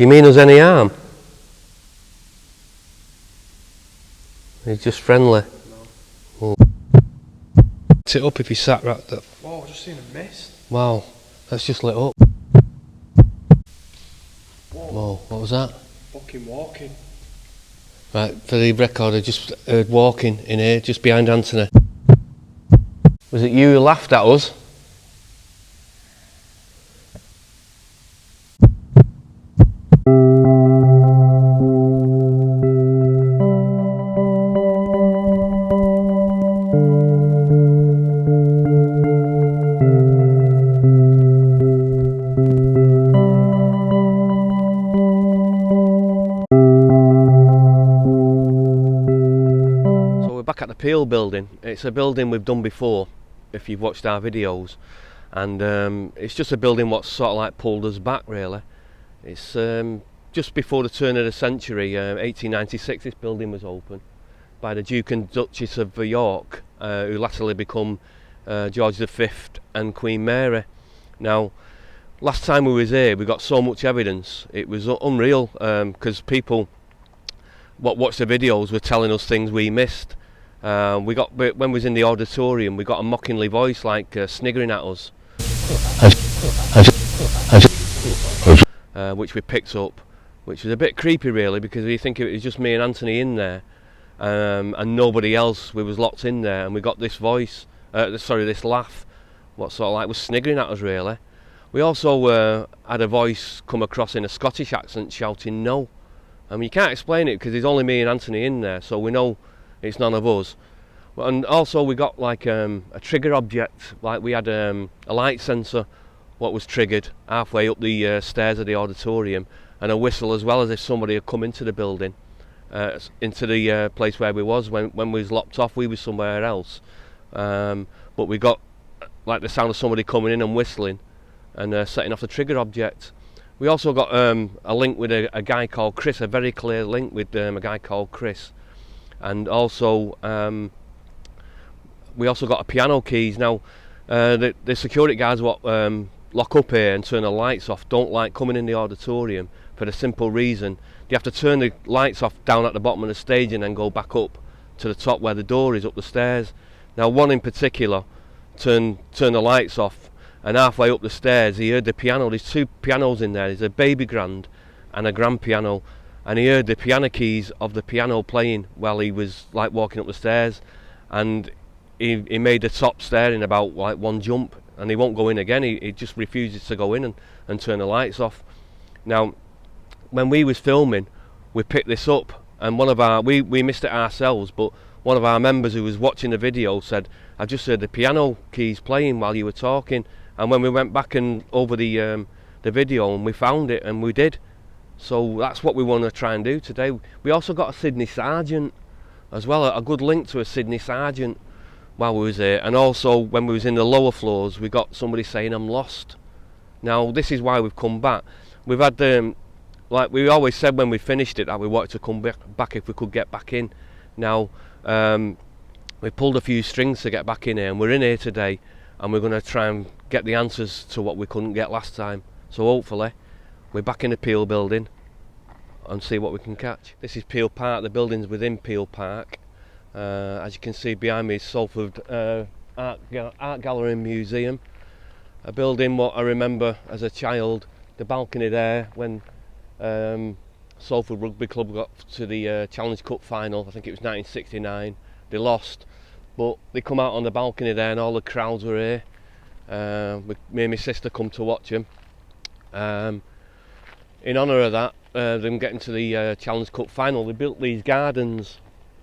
Do you mean us any harm? He's just friendly. No. Oh. Sit up if you sat right there. Whoa, I've just seen a mist. Wow, that's just lit up. Whoa, what was that? Fucking walking. Right, for the record, I just heard walking in here, just behind Anthony. Was it you who laughed at us? Back at the Peel building. It's a building we've done before, if you've watched our videos, and it's just a building what's sort of like pulled us back really. It's just before the turn of the century, 1896, this building was opened by the Duke and Duchess of York, who latterly become George V and Queen Mary. Now, last time we was here, we got so much evidence, it was unreal, because people what watched the videos were telling us things we missed. When we was in the auditorium, we got a mockingly voice like sniggering at us, which we picked up, which was a bit creepy really, because we think it was just me and Anthony in there, and nobody else. We was locked in there, and we got this voice, this laugh, what sort of like was sniggering at us really. We also had a voice come across in a Scottish accent shouting no. I mean, you can't explain it because there's only me and Anthony in there, so we know it's none of us. And also we got like a trigger object, like we had a light sensor what was triggered halfway up the stairs of the auditorium, and a whistle as well, as if somebody had come into the building, into the place where we was. When we was locked off, we was somewhere else, but we got like the sound of somebody coming in and whistling and setting off the trigger object. We also got a link with a guy called Chris, a very clear link with a guy called Chris. And also we also got a piano keys. Now the security guards what lock up here and turn the lights off don't like coming in the auditorium, for the simple reason you have to turn the lights off down at the bottom of the stage and then go back up to the top where the door is, up the stairs. Now one in particular turned the lights off, and halfway up the stairs he heard the piano. There's two pianos in there, there's a baby grand and a grand piano, and he heard the piano keys of the piano playing while he was like walking up the stairs, and he made the top stair in about like one jump, and he won't go in again. He just refuses to go in and turn the lights off. Now when we was filming, we picked this up, and one of our we missed it ourselves, but one of our members who was watching the video said, "I just heard the piano keys playing while you were talking." And when we went back and over the video, and we found it, and we did. So that's what we want to try and do today. We also got a Sydney Sergeant as well, a good link to a Sydney Sergeant while we was here. And also when we was in the lower floors, we got somebody saying I'm lost. Now this is why we've come back. We've had like we always said when we finished it, that we wanted to come back if we could get back in. Now we pulled a few strings to get back in here, and we're in here today, and we're going to try and get the answers to what we couldn't get last time. So hopefully we're back in the Peel building and see what we can catch. This is Peel Park, the building's within Peel Park. As you can see behind me is Salford Art Gallery and Museum. A building what I remember as a child, the balcony there when Salford Rugby Club got to the Challenge Cup final. I think it was 1969. They lost, but they come out on the balcony there and all the crowds were here. Me and my sister come to watch them. In honour of that, them getting to the Challenge Cup final, they built these gardens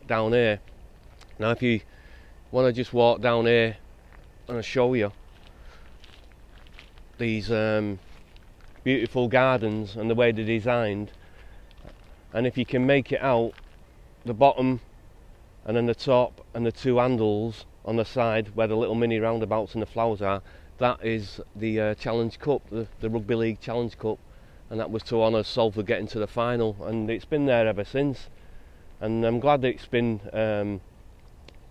down here. Now if you want to just walk down here and I'll show you these beautiful gardens and the way they're designed, and if you can make it out, the bottom and then the top and the two handles on the side where the little mini roundabouts and the flowers are, that is the Challenge Cup, the Rugby League Challenge Cup, and that was to honour Salford getting to the final, and it's been there ever since. And I'm glad that it's been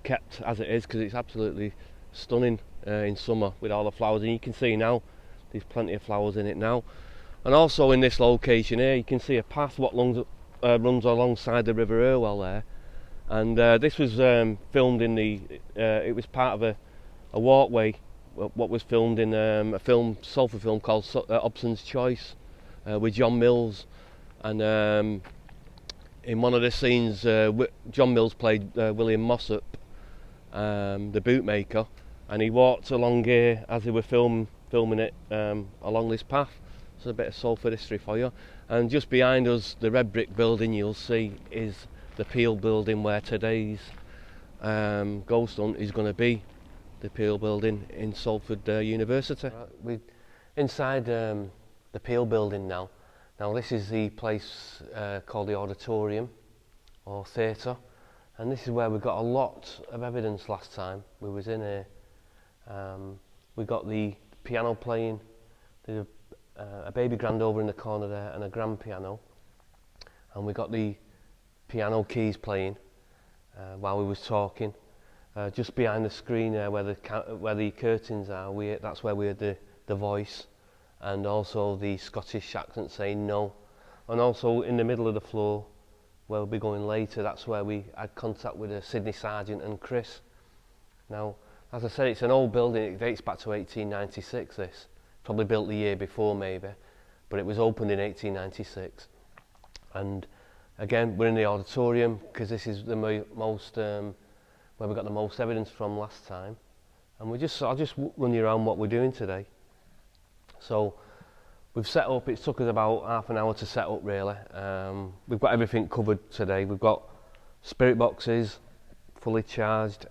kept as it is, because it's absolutely stunning in summer with all the flowers, and you can see now there's plenty of flowers in it now. And also in this location here, you can see a path what runs alongside the River Irwell there. And this was filmed in it was part of a walkway, what was filmed in a Salford film called Hobson's Choice with John Mills. And in one of the scenes, John Mills played William Mossop, the bootmaker, and he walked along here as they were filming it along this path. So a bit of Salford history for you. And just behind us, the red brick building you'll see is the Peel building where today's ghost hunt is going to be. The Peel building in Salford University. We're inside the Peel building now. Now this is the place called the auditorium or theatre, and this is where we got a lot of evidence last time we was in here. We got the piano playing, a baby grand over in the corner there and a grand piano, and we got the piano keys playing while we was talking. Just behind the screen there where the curtains are, that's where we heard the voice, and also the Scottish accent saying no. And also in the middle of the floor where we'll be going later, that's where we had contact with Sydney Sargent and Chris. Now, as I said, it's an old building. It dates back to 1896, this. Probably built the year before maybe, but it was opened in 1896. And again, we're in the auditorium because this is the most where we got the most evidence from last time. And I'll just run you around what we're doing today. So we've set up, it took us about half an hour to set up really. We've got everything covered today. We've got spirit boxes, fully charged.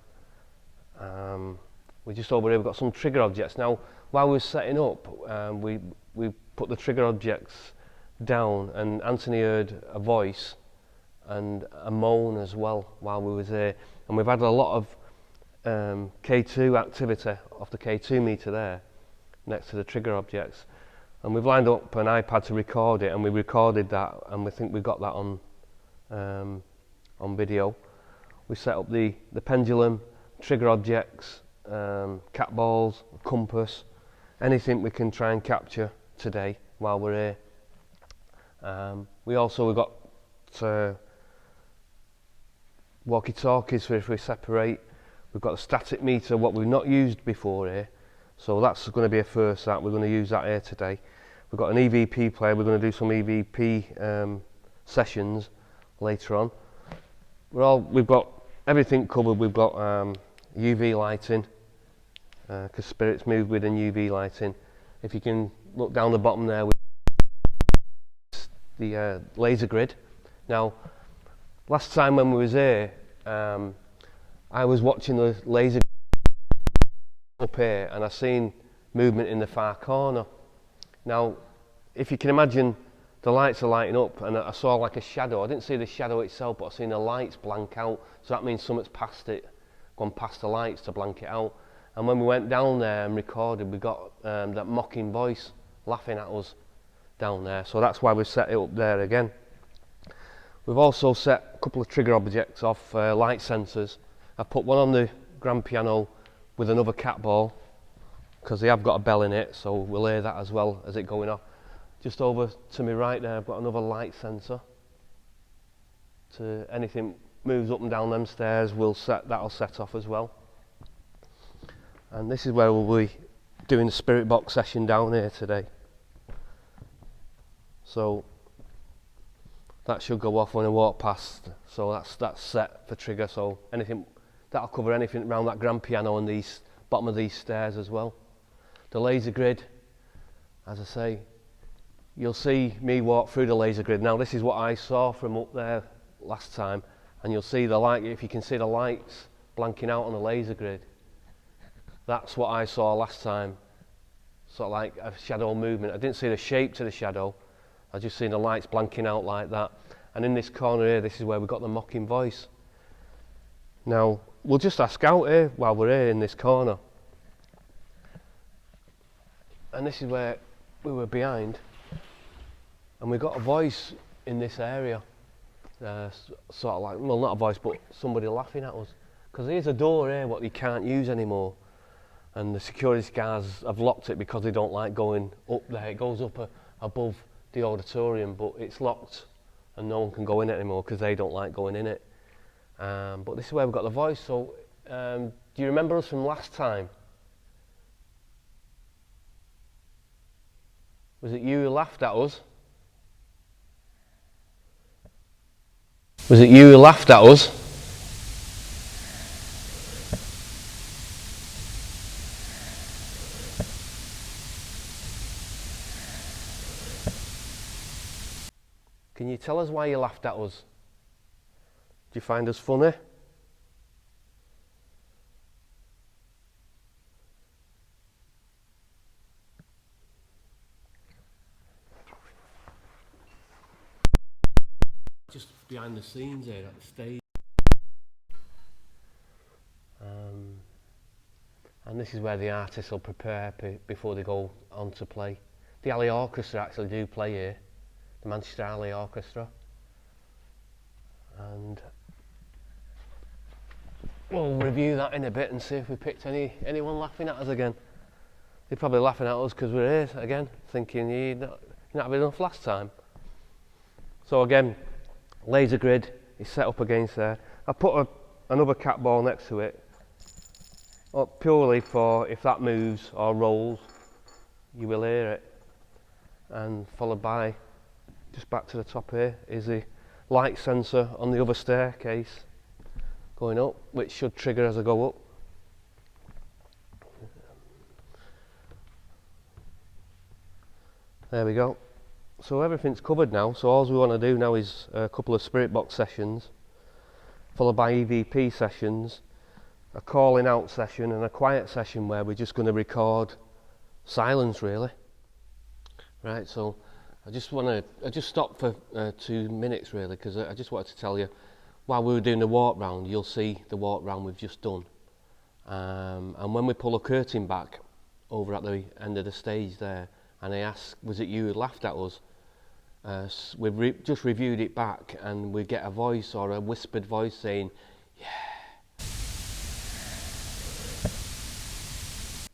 We're just over here, we've got some trigger objects. Now, while we were setting up, we put the trigger objects down, and Anthony heard a voice and a moan as well while we was there. And we've had a lot of K2 activity off the K2 meter there, next to the trigger objects. And we've lined up an iPad to record it, and we recorded that, and we think we got that on video. We set up the pendulum, trigger objects, cat balls, compass, anything we can try and capture today while we're here. We've got walkie-talkies for if we separate. We've got a static meter, what we've not used before here, so that's going to be a first. That we're going to use that here today. We've got an EVP player. We're going to do some EVP sessions later on. We've got everything covered. We've got UV lighting because spirits move within UV lighting. If you can look down the bottom there with the laser grid. Now, last time when we was here, I was watching the laser up here, and I seen movement in the far corner. Now, if you can imagine, the lights are lighting up, and I saw like a shadow. I didn't see the shadow itself, but I seen the lights blank out. So that means something's past it, gone past the lights to blank it out. And when we went down there and recorded, we got that mocking voice laughing at us down there. So that's why we set it up there again. We've also set a couple of trigger objects off light sensors. I've put one on the grand piano with another cat ball, because they have got a bell in it, so we'll hear that as well as it going off. Just over to my right there, I've got another light sensor. To anything moves up and down them stairs, that'll set off as well. And this is where we'll be doing the spirit box session down here today. So that should go off when I walk past. So that's set for trigger. So that'll cover anything around that grand piano and these bottom of these stairs as well. The laser grid, as I say, you'll see me walk through the laser grid. Now this is what I saw from up there last time, and you'll see the light. If you can see the lights blanking out on the laser grid, that's what I saw last time. Sort of like a shadow movement. I didn't see the shape to the shadow. I just seen the lights blanking out like that. And in this corner here, this is where we got the mocking voice. Now we'll just ask out here while we're here in this corner. And this is where we were behind, and we got a voice in this area, sort of like, well, not a voice, but somebody laughing at us, because there's a door here what they can't use anymore, and the security guards have locked it because they don't like going up there. It goes up above the auditorium, but it's locked and no one can go in it anymore because they don't like going in it. But this is where we've got the voice. So do you remember us from last time? Was it you who laughed at us? Was it you who laughed at us? Can you tell us why you laughed at us? Do you find us funny? Just behind the scenes here at the stage. And this is where the artists will prepare before they go on to play. The Alley Orchestra actually do play here, the Manchester Alley Orchestra. And we'll review that in a bit and see if we picked anyone laughing at us again. They're probably laughing at us because we're here again, thinking you're not having enough last time. So again, laser grid is set up against there. I put another cat ball next to it, purely for if that moves or rolls, you will hear it. And followed by, just back to the top here, is the light sensor on the other staircase going up, which should trigger as I go up. There we go. So everything's covered now, so all we want to do now is a couple of spirit box sessions, followed by EVP sessions, a calling out session and a quiet session where we're just going to record silence really. Right, so I just stopped for 2 minutes really, because I just wanted to tell you, while we were doing the walk round, you'll see the walk round we've just done. And when we pull a curtain back over at the end of the stage there, and I ask, was it you who laughed at us? We've just reviewed it back and we get a voice or a whispered voice saying, yeah.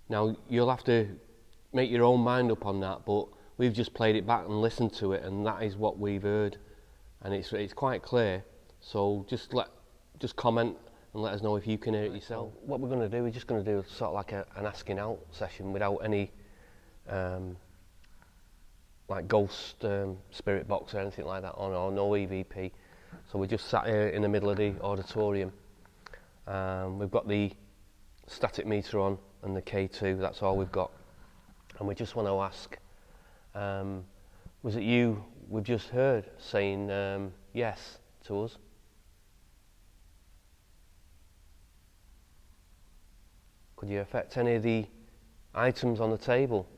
Now you'll have to make your own mind up on that, but we've just played it back and listened to it, and that is what we've heard, and it's quite clear. So just comment and let us know if you can hear it yourself. What we're going to do, we're just going to do sort of like an asking out session without any like ghost spirit box or anything like that on, or no EVP. So we just sat here in the middle of the auditorium. We've got the static meter on and the K2, that's all we've got. And we just want to ask, was it you we've just heard saying yes to us? Could you affect any of the items on the table?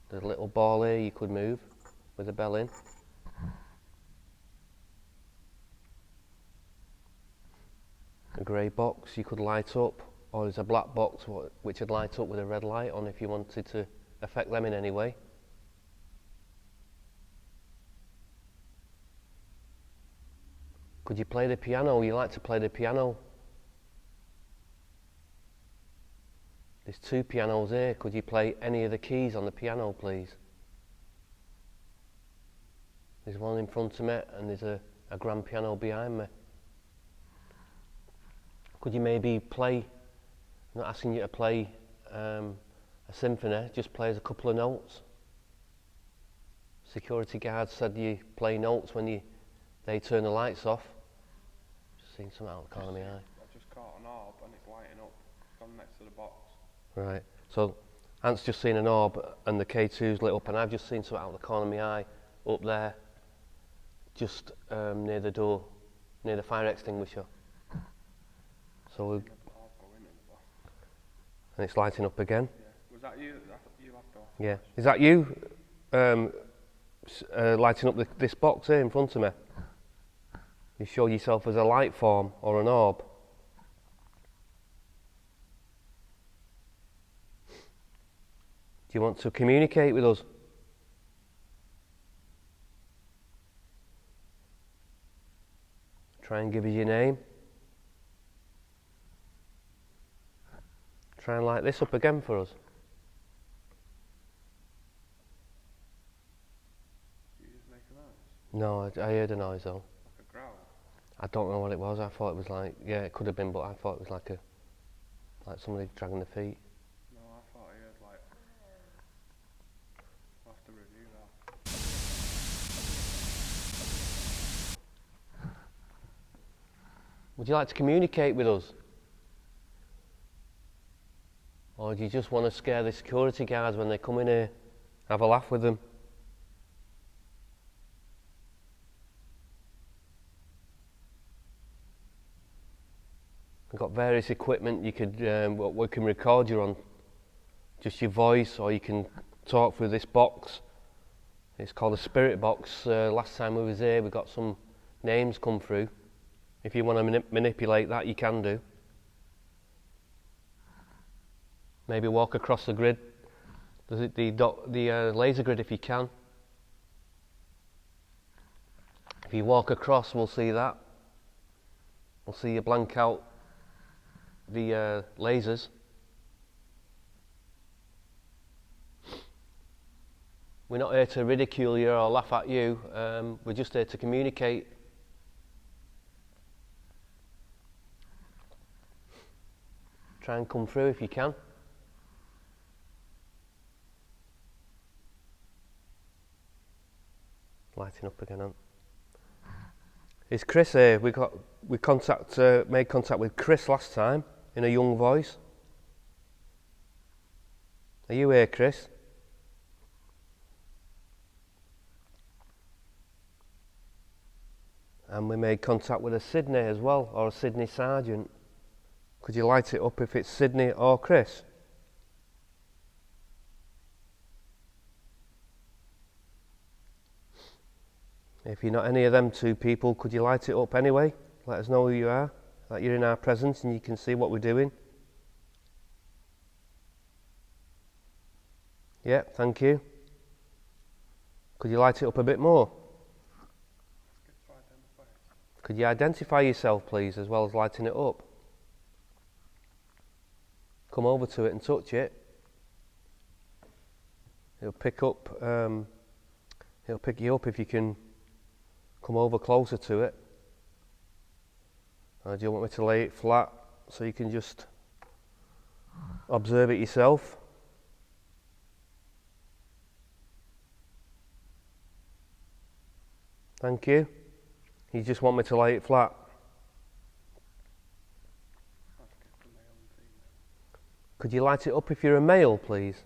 There's a little ball here you could move with the bell in. A grey box you could light up, or there's a black box which would light up with a red light on if you wanted to affect them in any way. Could you play the piano? You like to play the piano? There's 2 pianos here. Could you play any of the keys on the piano, please? There's one in front of me and there's a grand piano behind me. Could you maybe play, I'm not asking you to play a symphony, just play a couple of notes. Security guards said you play notes when they turn the lights off. Just seen something out of the corner of my eye. I've just caught an orb and it's lighting up, gone next to the box. Right, so Ant's just seen an orb and the K2's lit up, and I've just seen something out of the corner of my eye up there, just near the door, near the fire extinguisher. So and it's lighting up again. Yeah. Was that you? You left off? Yeah. Is that you lighting up this box here in front of me? You show yourself as a light form or an orb. Do you want to communicate with us? Try and give us your name. Try and light this up again for us. No, I heard a noise though. A growl? I don't know what it was. I thought it was like, yeah, it could have been, but I thought it was like somebody dragging their feet. No, I thought I heard like... I'll have to review that. Would you like to communicate with us? Or do you just want to scare the security guards when they come in here? Have a laugh with them? We've got various equipment you could, we can record you on. Just your voice, or you can talk through this box. It's called a spirit box. Last time we was here, we got some names come through. If you want to manipulate that, you can do. Maybe walk across the grid, the laser grid if you can. If you walk across, we'll see that. We'll see you blank out the lasers. We're not here to ridicule you or laugh at you, we're just here to communicate. Try and come through if you can. Lighting up again, Is Chris here? We made contact with Chris last time in a young voice. Are you here, Chris? And we made contact with a Sydney as well, or a Sydney sergeant. Could you light it up if it's Sydney or Chris? If you're not any of them two people, could you light it up anyway? Let us know who you are, that you're in our presence and you can see what we're doing. Yeah, thank you. Could you light it up a bit more? Could you identify yourself, please, as well as lighting it up? Come over to it and touch it. It'll pick you up if you can come over closer to it. Or do you want me to lay it flat so you can just observe it yourself? Thank you. You just want me to lay it flat? Could you light it up if you're a male, please?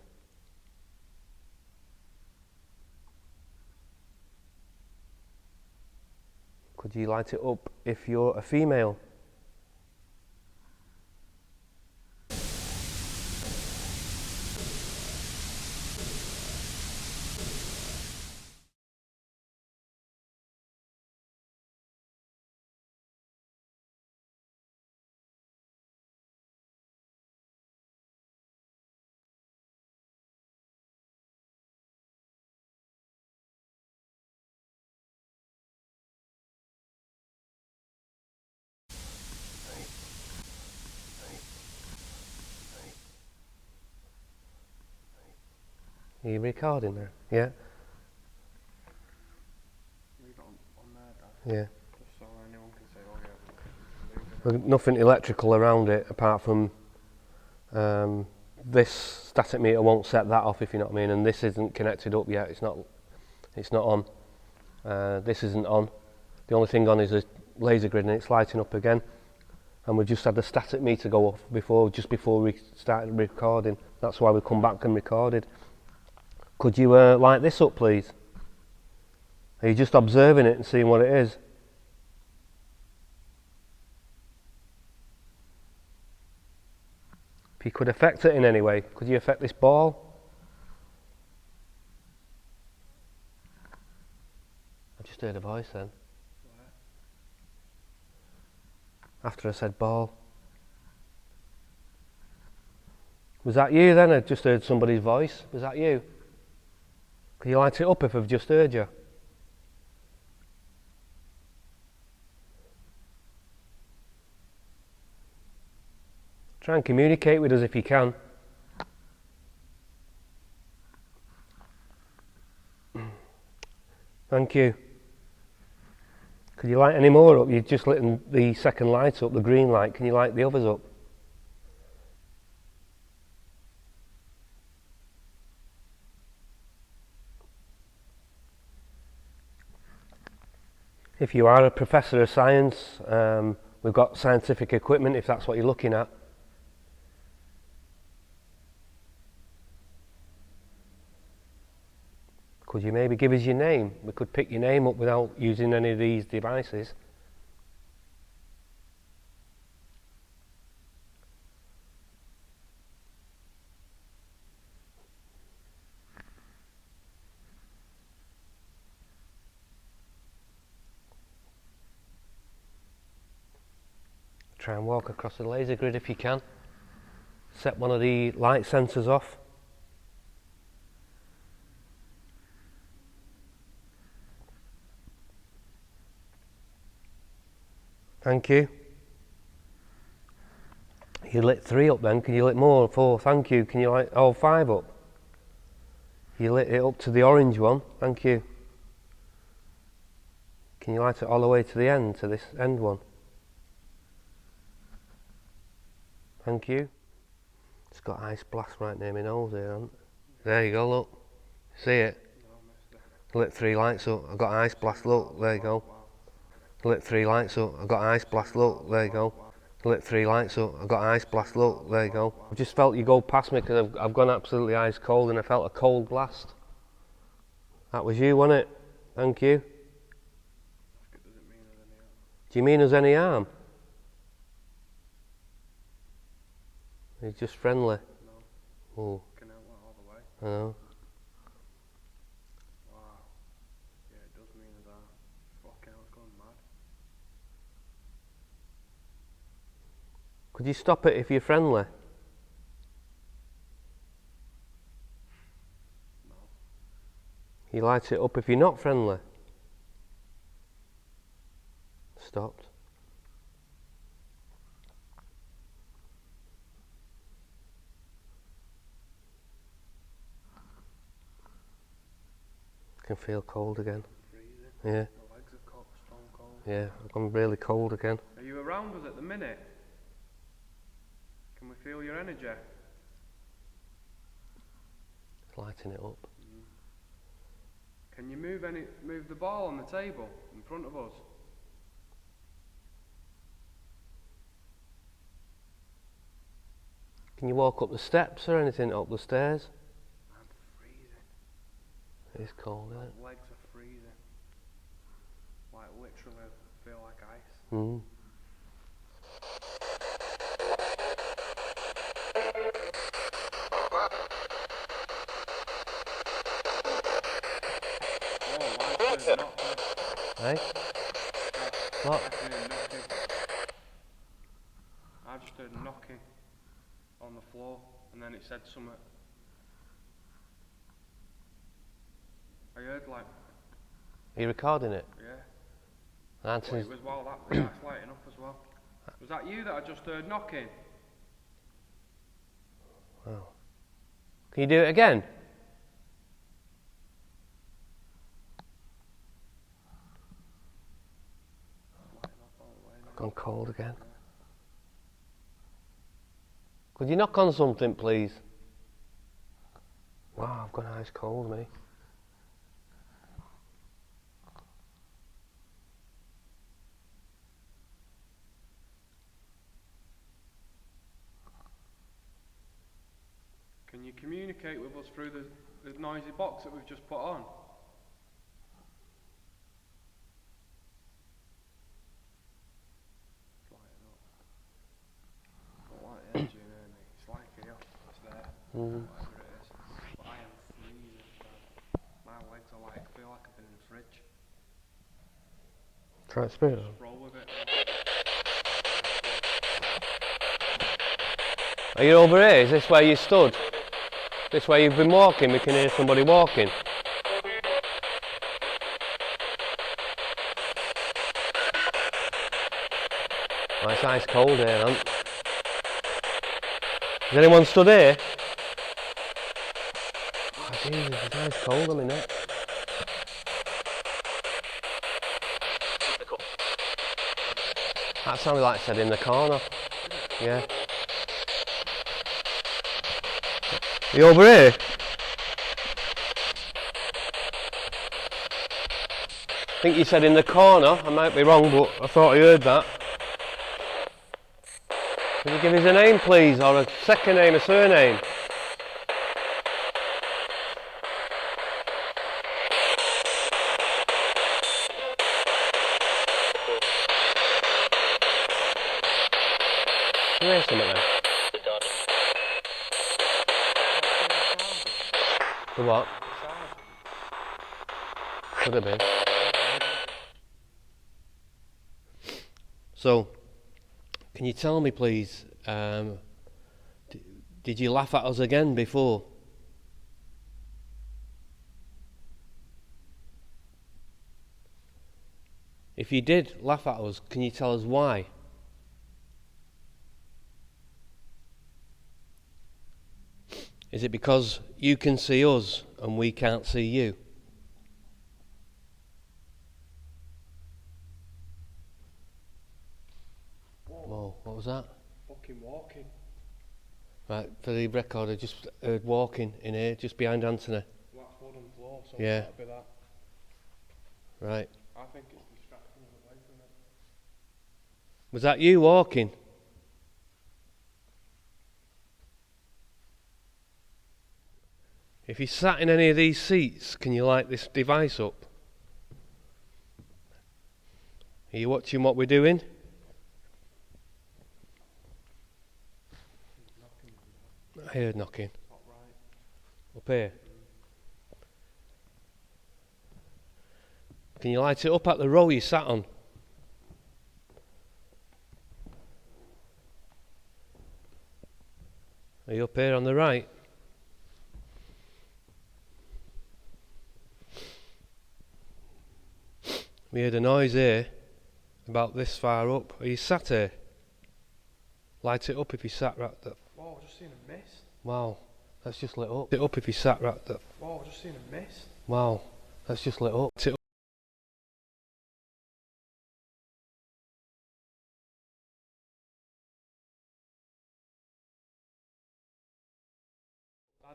Could you light it up if you're a female? Are you recording there? Yeah? Leave it on there, Dad. Yeah. Just so anyone can say, oh yeah, There's nothing electrical around it apart from this static meter won't set that off, if you know what I mean, and this isn't connected up yet. It's not on. This isn't on. The only thing on is a laser grid and it's lighting up again. And we just had the static meter go off just before we started recording. That's why we come back and recorded. Could you light this up, please? Are you just observing it and seeing what it is? If you could affect it in any way, could you affect this ball? I just heard a voice then. After I said ball. Was that you then? I just heard somebody's voice. Was that you? Can you light it up if I've just heard you? Try and communicate with us if you can. Thank you. Could you light any more up? You've just lit the second light up, the green light. Can you light the others up? If you are a professor of science, we've got scientific equipment if that's what you're looking at. Could you maybe give us your name? We could pick your name up without using any of these devices. Try and walk across the laser grid if you can. Set one of the light sensors off. Thank you. You lit 3 up then, can you lit more? 4, thank you. Can you light all 5 up? You lit it up to the orange one, thank you. Can you light it all the way to the end, to this end one? Thank you. It's got ice blast right near my nose here, hasn't it? There you go, look. See it? Lit 3 lights up, I've got ice blast, look, there you go. Lit 3 lights up, I've got ice blast, look, there you go. Lit 3 lights up, I've got ice blast, look, there you go. I just felt you go past me because I've gone absolutely ice cold and I felt a cold blast. That was you, wasn't it? Thank you. Do you mean us any harm? He's just friendly. No. Oh. Can help that all the way. I know. Wow. Yeah, it does mean that. Fucking hell, it's gone mad. Could you stop it if you're friendly? No. You light it up if you're not friendly. Stopped. I can feel cold again. Freezing. Yeah. The legs are cold, stone cold. Yeah, I've gone really cold again. Are you around us at the minute? Can we feel your energy? It's lighting it up. Can you move the ball on the table in front of us? Can you walk up the steps or anything up the stairs? I'm freezing. It's cold, isn't it? My legs are freezing. Like literally feel like ice. Mm. Oh, why is there not this? Hey? What? I just heard knocking on the floor and then it said something. I heard like, Are you recording it? yeah. Well, Well, it was while that's lighting up as well. Was that you that I just heard knocking? Wow. Can you do it again? Lighting up all the way now. I've gone cold again. Could you knock on something, please? Wow, I've gone ice cold, me. Can you communicate with us through the noisy box that we've just put on? It's lighting up. Don't like the energy in there, mate. It's like here. It's there. Mm. Whatever it is. But I am freezing. My legs are like, I feel like I've been in the fridge. Try it spirit. Just roll with it. Are you over here? Is this where you stood? This way you've been walking? We can hear somebody walking. Oh, it's ice cold here, man. Has anyone stood here? Oh, Jesus, it's ice cold on my neck. That sounded like it said in the corner. Yeah. Are you over here? I think you said in the corner. I might be wrong, but I thought I heard that. Can you give us a name, please, or a second name, a surname? Can you hear something then? The what? Could have been. So, can you tell me, please, did you laugh at us again before? If you did laugh at us, can you tell us why? Is it because you can see us and we can't see you? Whoa, what was that? Fucking walking. Right, for the record, I just heard walking in here, just behind Anthony. That's wooden floor, so Yeah. that'll be that. Right. I think it's distracting us away from it. Was that you walking? If you sat in any of these seats, can you light this device up? Are you watching what we're doing? I heard knocking. Top right. Up here. Can you light it up at the row you sat on? Are you up here on the right? We heard a noise here, about this far up. Are you sat here? Light it up if you sat right there. Whoa, I've just seen a mist. Wow, that's just lit up. Light it up if you sat right there. Whoa, I've just seen a mist. Wow, that's just lit up. Light it up.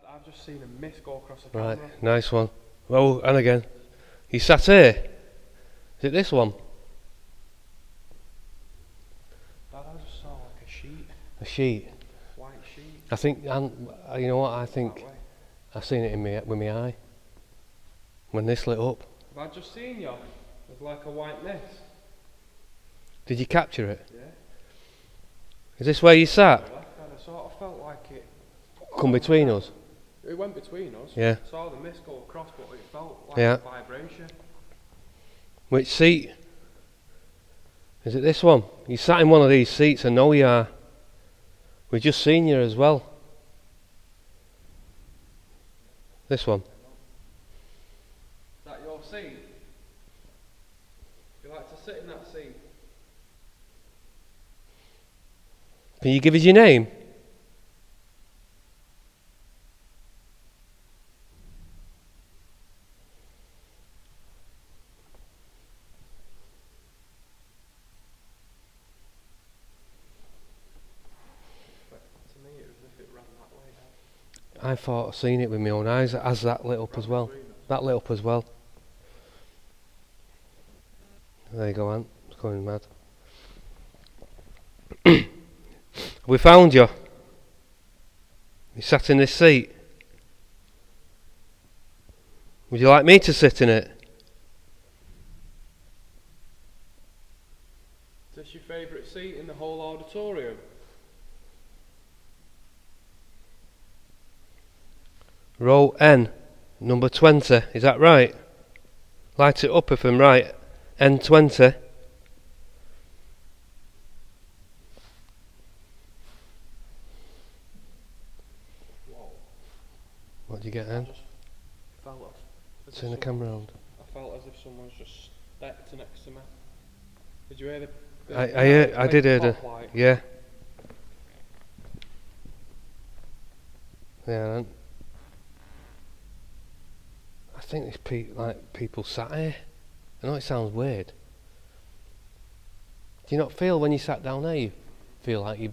I've just seen a mist go across the Right, camera. nice one. Oh, and again. You sat here? Is it this one? Dad, I just saw like a sheet. A sheet? White sheet. I think, you know what, I think That way. I seen it with my eye. When this lit up. Have I just seen you with like a white mist? Did you capture it? Yeah. Is this where you sat? I sort of felt like it. Come between us? It went between us. Yeah. Saw the mist go across, but it felt like Yeah. a vibration. Which seat? Is it this one? You sat in one of these seats, I know you are. We've just seen you as well. This one. Is that your seat? You like to sit in that seat? Can you give us your name? But to me, it was as if it ran that way. Now. I thought I'd seen it with my own eyes, as that lit up as well. That lit up as well. There you go, Ant. It's going mad. We found you. You sat in this seat. Would you like me to sit in it? Is this your favourite seat in the whole auditorium? Row N, number 20. Is that right? Light it up if I'm right. N20. Whoa. What do you get I then? just felt as if Turn the camera round. I felt as if someone's just stepped next to me. Did you hear the? I did hear the. Light? Yeah. Yeah. Then. I think there's people sat here. I know it sounds weird. Do you not feel when you sat down there, you feel like you're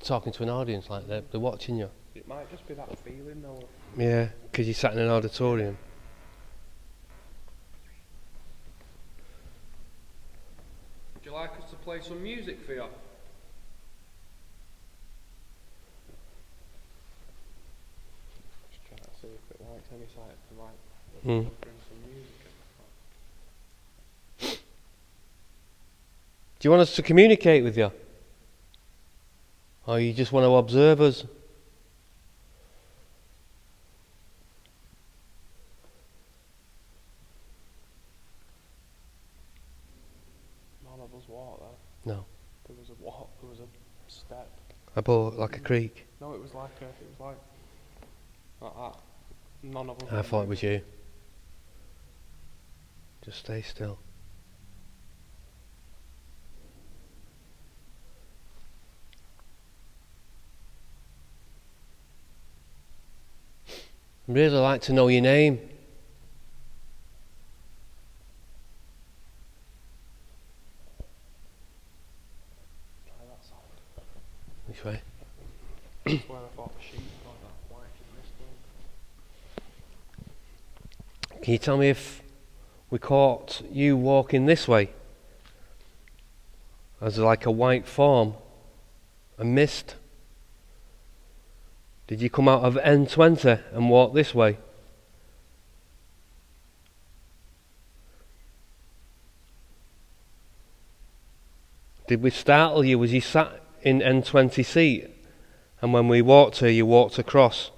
talking to an audience, like they're watching you? It might just be that feeling though. Yeah, because you sat in an auditorium. Would you like us to play some music for you? Just trying to see if it likes any side to like bring some music in. Do you want us to communicate with you? Or you just want to observe us? None of us walked there. No. There was a walk, there was a step. About like a creek? No, it was like that. None of us. I thought it was you. Just stay still. I'd really like to know your name. Try that side. Which way? That's where I thought the sheep was like that white in this one. Can you tell me if we caught you walking this way? As like a white form, a mist? Did you come out of N20 and walk this way? Did we startle you as you sat in N20 seat and when we walked here you walked across?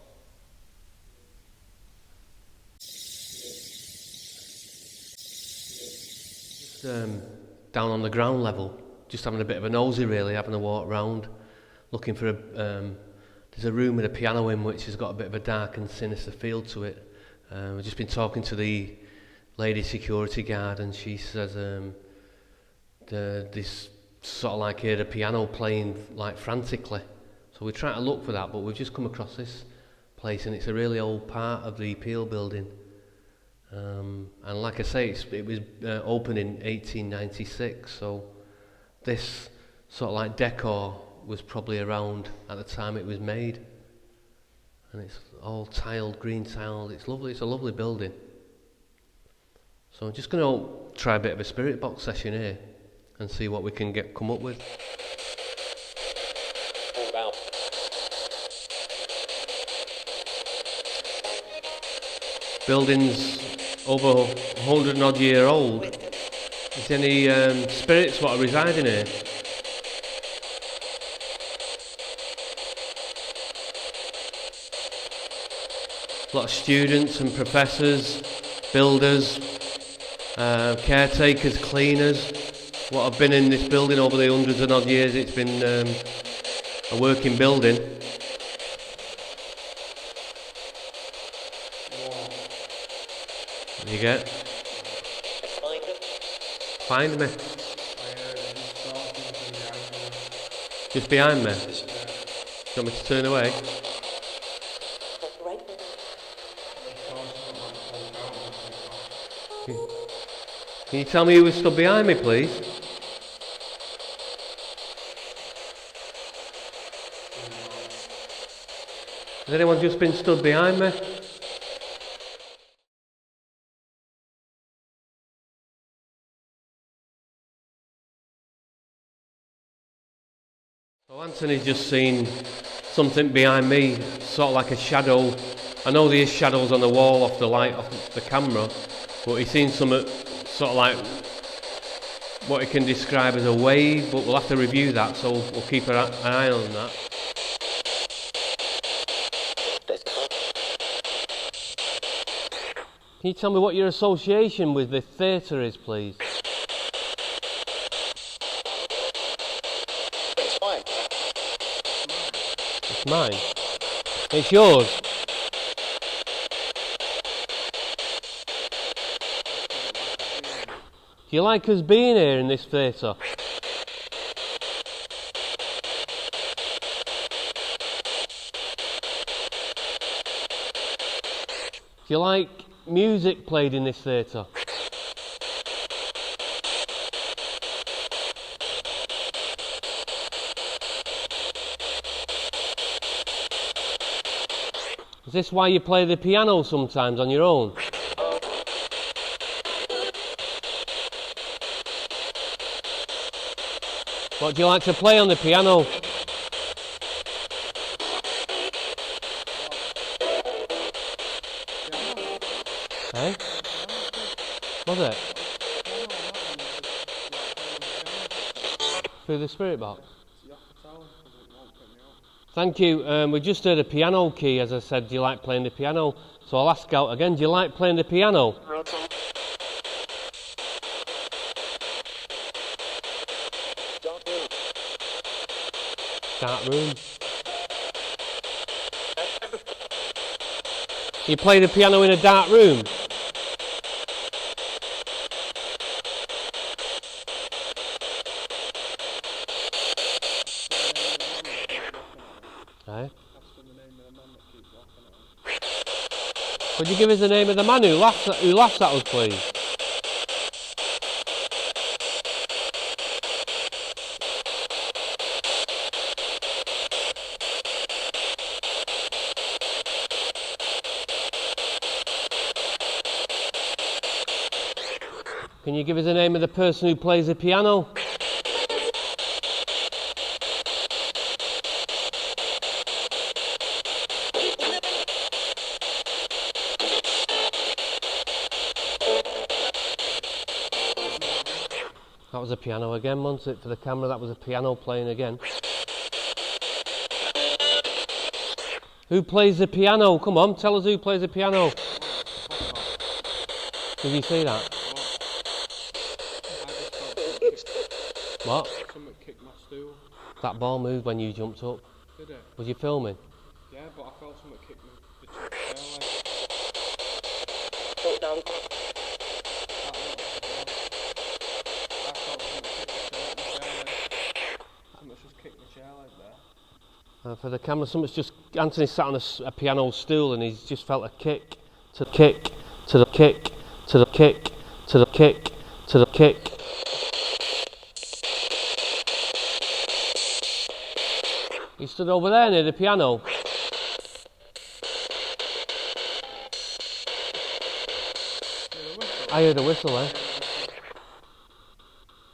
Just down on the ground level, just having a bit of a nosy really, having a walk round, looking for there's a room with a piano in which has got a bit of a dark and sinister feel to it. We've just been talking to the lady security guard and she says this sort of like heard a piano playing like frantically. So we're trying to look for that, but we've just come across this place and it's a really old part of the Peel building. And like I say, it was opened in 1896, so this sort of like decor was probably around at the time it was made, and it's all tiled, green tiled. It's lovely. It's a lovely building. So I'm just going to try a bit of a spirit box session here and see what we can come up with. Building's over 100 and odd year old. Is there any spirits what are residing here? A lot of students and professors, builders, caretakers, cleaners, what have been in this building over the hundreds and odd years it's been a working building. What do you get? Find me. Just behind me? Do you want me to turn away? Can you tell me who was stood behind me, please? Has anyone just been stood behind me? So Anthony's just seen something behind me, sort of like a shadow. I know there is shadows on the wall off the light off the camera, but he's seen something sort of like what he can describe as a wave, but we'll have to review that, so we'll keep an eye on that. Can you tell me what your association with the theatre is, please? It's mine. It's mine. It's yours. Do you like us being here in this theatre? Do you like music played in this theatre? Is this why you play the piano sometimes on your own? What do you like to play on the piano? Eh? Was it? Through the spirit box? Thank you. We just heard a piano key, as I said. Do you like playing the piano? So I'll ask out again. Do you like playing the piano? Dark room. You play the piano in a dark room? Aye. Could you give us the name of the man who laughs at us, please? Can you give us the name of the person who plays the piano? That was a piano again, wasn't it? For the camera, that was a piano playing again. Who plays the piano? Come on, tell us who plays the piano. Did you see that? What? Something kicked my stool. That ball moved when you jumped up. Did it? Was you filming? Yeah, but I felt something kick the chair leg. Put down. I felt something kick the chair leg. Something's just kicked the chair leg there. For the camera, Anthony sat on a piano stool and he's just felt a kick, to the kick, to the kick, to the kick, to the kick, to the kick. He stood over there near the piano. I heard a whistle there.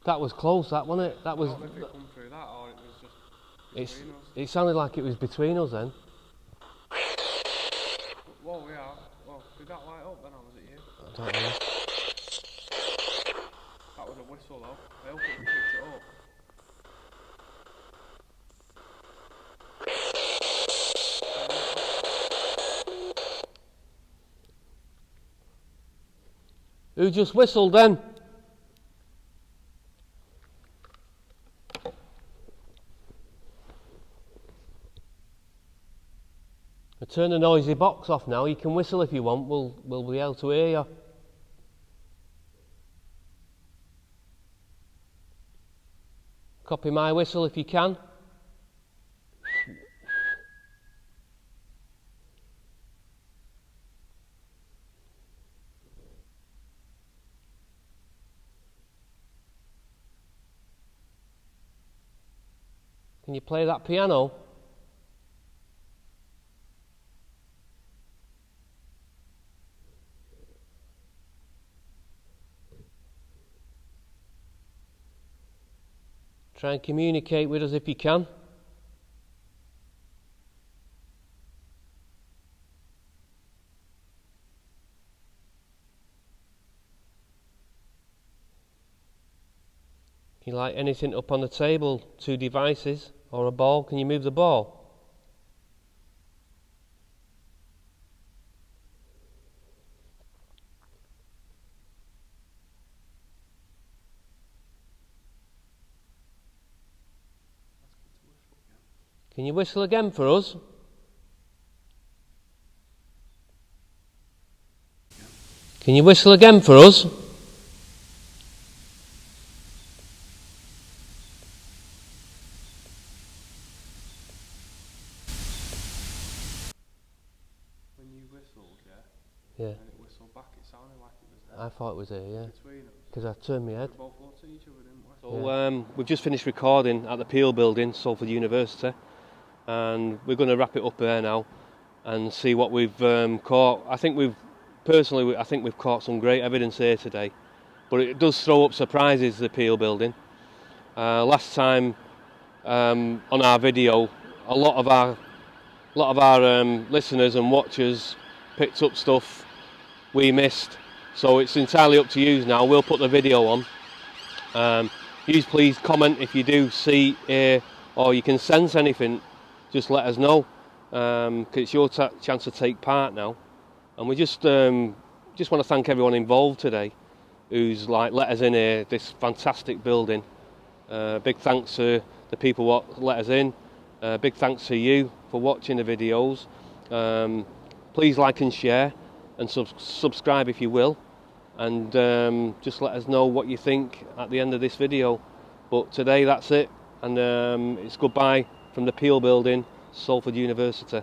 That was close, that wasn't it? That was. I don't know if it come through that or it was just between us. It sounded like it was between us then. Whoa, yeah. Well, did that light up then or was it you? I don't know. That was a whistle though. I hope it picked it up. Who just whistled then? I turn the noisy box off now. You can whistle if you want. We'll be able to hear you. Copy my whistle if you can. Can you play that piano? Try and communicate with us if you can. You like anything up on the table? 2 devices or a ball? Can you move the ball? Can you whistle again for us? Can you whistle again for us? When you whistled, Yeah. and it whistled back, it sounded like it was there. I thought it was here, yeah. Between us. Because I turned my head. We both looked at each other, didn't we? So we've just finished recording at the Peel building, Salford University, and we're going to wrap it up there now. and see what we've caught. I think we've caught some great evidence here today, but it does throw up surprises, the Peel building. Last time on our video, a lot of our listeners and watchers picked up stuff we missed, so it's entirely up to you now. We'll put the video on. You please comment if you do see or you can sense anything. Just let us know, 'cause it's your chance to take part now. And we just want to thank everyone involved today who's let us in here, this fantastic building. Big thanks to the people what let us in. Big thanks to you for watching the videos. Please like and share and subscribe if you will, and just let us know what you think at the end of this video. But today that's it, and it's goodbye from the Peel building, Salford University.